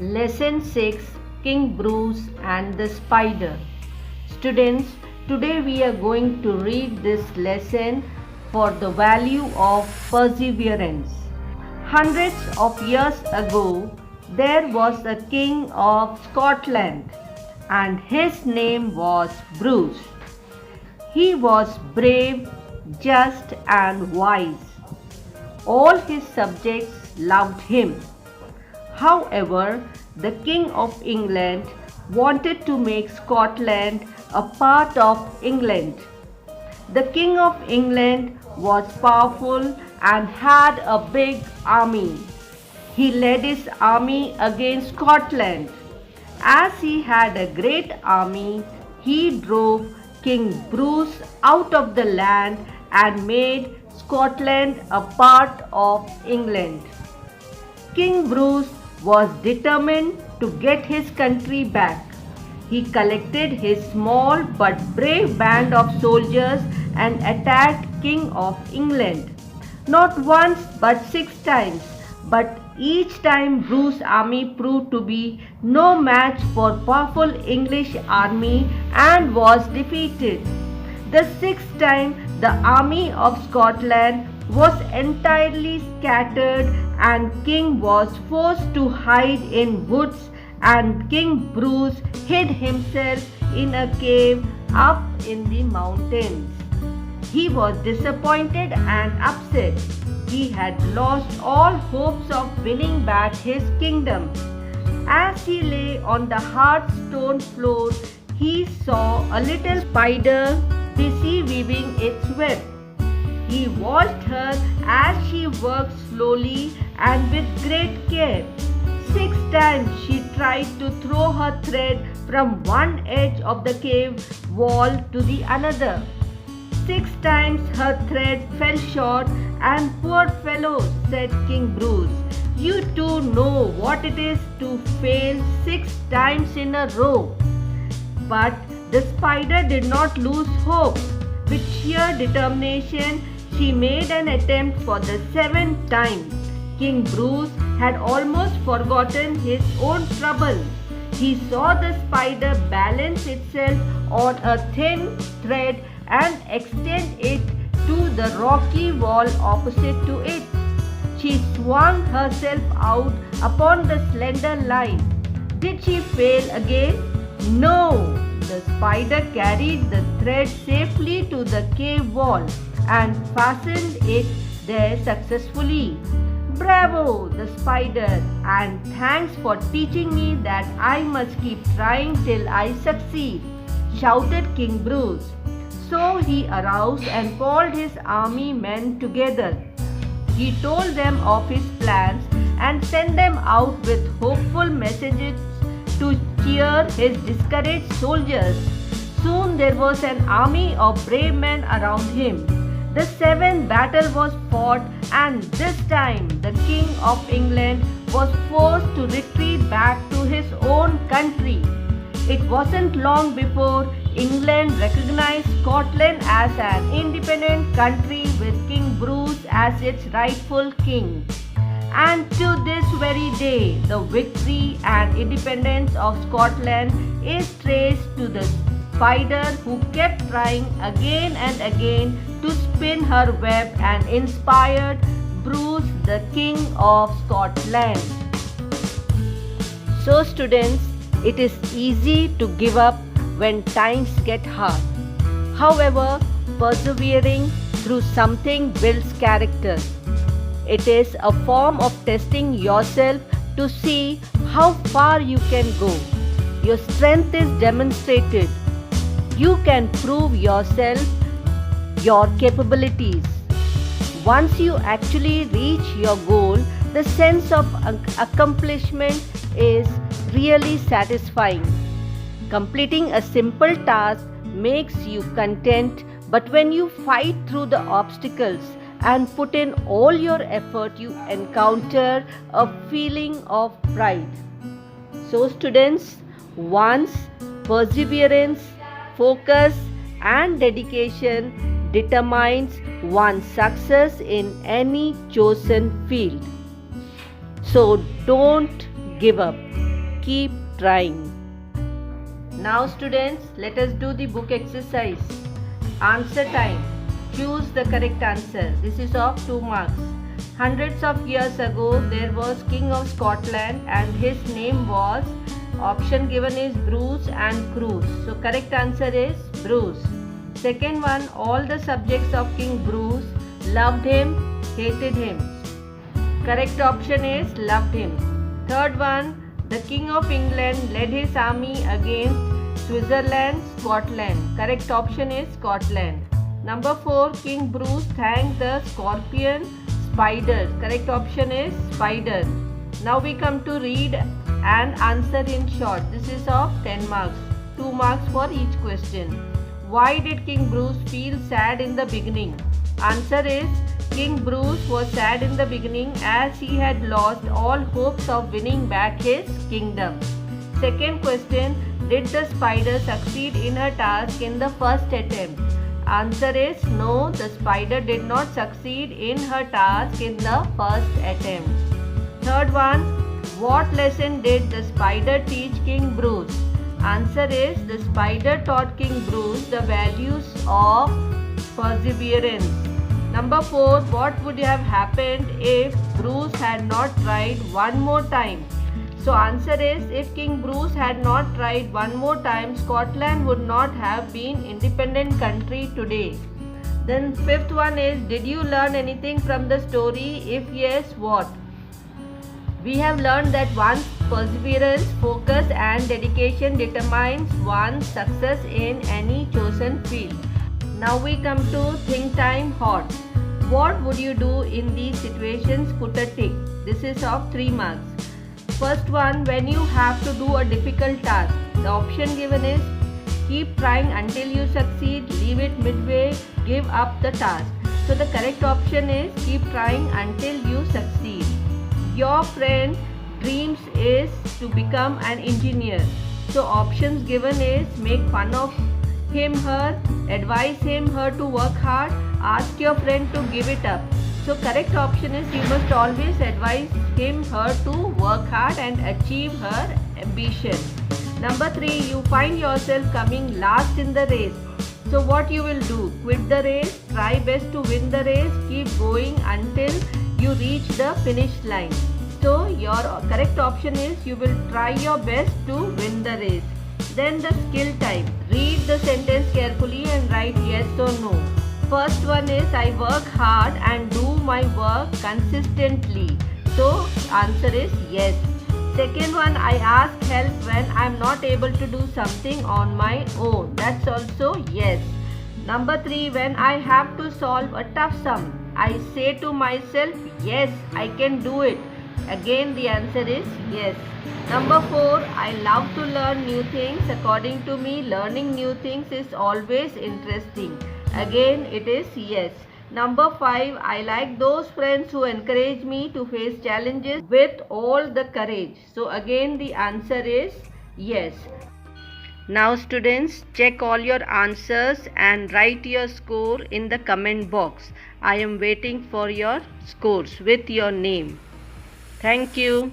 Lesson 6, King Bruce and the Spider. Students, today we are going to read this lesson for the value of perseverance. Hundreds of years ago, there was a king of Scotland, and his name was Bruce. He was brave, just, and wise. All his subjects loved him. However, the King of England wanted to make Scotland a part of England. The King of England was powerful and had a big army. He led his army against Scotland. As he had a great army, he drove King Bruce out of the land and made Scotland a part of England. King Bruce was determined to get his country back. He collected his small but brave band of soldiers and attacked King of England. Not once but 6 times, but each time Bruce's army proved to be no match for powerful English army and was defeated. The 6th time the army of Scotland was entirely scattered and King was forced to hide in woods, and King Bruce hid himself in a cave up in the mountains. He was disappointed and upset. He had lost all hopes of winning back his kingdom. As he lay on the hard stone floor, he saw a little spider busy weaving its web. He watched her as she worked slowly and with great care. 6 times she tried to throw her thread from one edge of the cave wall to the another. 6 times her thread fell short, and poor fellow, said King Bruce, you too know what it is to fail 6 times in a row. But the spider did not lose hope. With sheer determination, she made an attempt for the 7th time. King Bruce had almost forgotten his own trouble. He saw the spider balance itself on a thin thread and extend it to the rocky wall opposite to it. She swung herself out upon the slender line. Did she fail again? No! The spider carried the thread safely to the cave wall and fastened it there successfully. Bravo, the spider, and thanks for teaching me that I must keep trying till I succeed, shouted King Bruce. So he aroused and called his army men together. He told them of his plans and sent them out with hopeful messages to cheer his discouraged soldiers. Soon there was an army of brave men around him. The 7th battle was fought, and this time the King of England was forced to retreat back to his own country. It wasn't long before England recognized Scotland as an independent country with King Bruce as its rightful king. And to this very day, the victory and independence of Scotland is traced to the spider who kept trying again and again to spin her web and inspired Bruce, the King of Scotland. So students, it is easy to give up when times get hard. However, persevering through something builds character. It is a form of testing yourself to see how far you can go. Your strength is demonstrated. You can prove yourself, your capabilities. Once you actually reach your goal, the sense of accomplishment is really satisfying. Completing a simple task makes you content, but when you fight through the obstacles and put in all your effort, you encounter a feeling of pride. So students, once perseverance, focus and dedication determines one's success in any chosen field. So don't give up. Keep trying. Now students, let us do the book exercise. Answer time. Choose the correct answer. This is of 2 marks. Hundreds of years ago, there was King of Scotland and his name was, option given is Bruce and Cruz. So correct answer is Bruce. Second one, all the subjects of King Bruce loved him, hated him. Correct option is loved him. Third one, the King of England led his army against Switzerland, Scotland. Correct option is Scotland. Number 4, King Bruce thanked the scorpion spiders. Correct option is spider. Now we come to read and answer in short. This is of 10 marks. 2 marks for each question. Why did King Bruce feel sad in the beginning? Answer is King Bruce was sad in the beginning as he had lost all hopes of winning back his kingdom. Second question, did the spider succeed in her task in the first attempt? Answer is no, the spider did not succeed in her task in the first attempt. Third one, what lesson did the spider teach King Bruce? Answer is the spider taught King Bruce the values of perseverance. Number 4, what would have happened if Bruce had not tried one more time? So answer is, if King Bruce had not tried one more time, Scotland would not have been independent country today. Then fifth one is, did you learn anything from the story? If yes, what? We have learned that one's perseverance, focus and dedication determines one's success in any chosen field. Now we come to think time hot. What would you do in these situations? Put a tick. This is of 3 marks. First one, when you have to do a difficult task, the option given is keep trying until you succeed, leave it midway, give up the task. So the correct option is keep trying until you succeed. Your friend dreams is to become an engineer. So options given is make fun of him, her, advise him, her to work hard, ask your friend to give it up. So correct option is you must always advise him, her to work hard and achieve her ambition. Number 3, you find yourself coming last in the race. So what you will do? Quit the race, try best to win the race, keep going until you reach the finish line. So your correct option is you will try your best to win the race. Then the skill time. Read the sentence carefully and write yes or no. First one is I work hard and do my work consistently. So answer is yes. Second one, I ask help when I am not able to do something on my own. That's also yes. Number 3, when I have to solve a tough sum, I say to myself, yes, I can do it. Again the answer is yes. Number 4, I love to learn new things. According to me, learning new things is always interesting. Again it is yes. Number 5, I like those friends who encourage me to face challenges with all the courage. So again the answer is yes. Now students, check all your answers and write your score in the comment box. I am waiting for your scores with your name. Thank you.